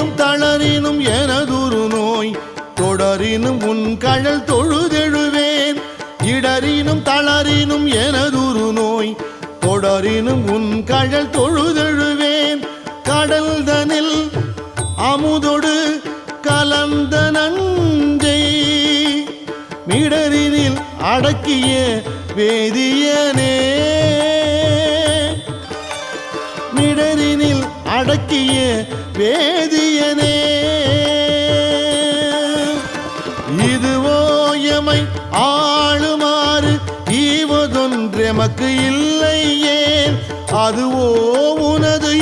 இடரினும் தளரினும் எனதுரு நோய் தொடரினும் உன் கழல் தொழுதெழுவேன் இடரினும் தளரினும் எனதுரு நோய் தொடரினும் உன் கழல் தொழுதெழுவேன் கடல் தனில் அமுதொடு கலந்த நஞ்சை மிடரினில் அடக்கிய வேதியனே மிடரினில் அடக்கிய வேதியனே இதுவோ எமை ஆளுமாறு ஈவதொன்றெமக்கு இல்லையே அதுவோ உனது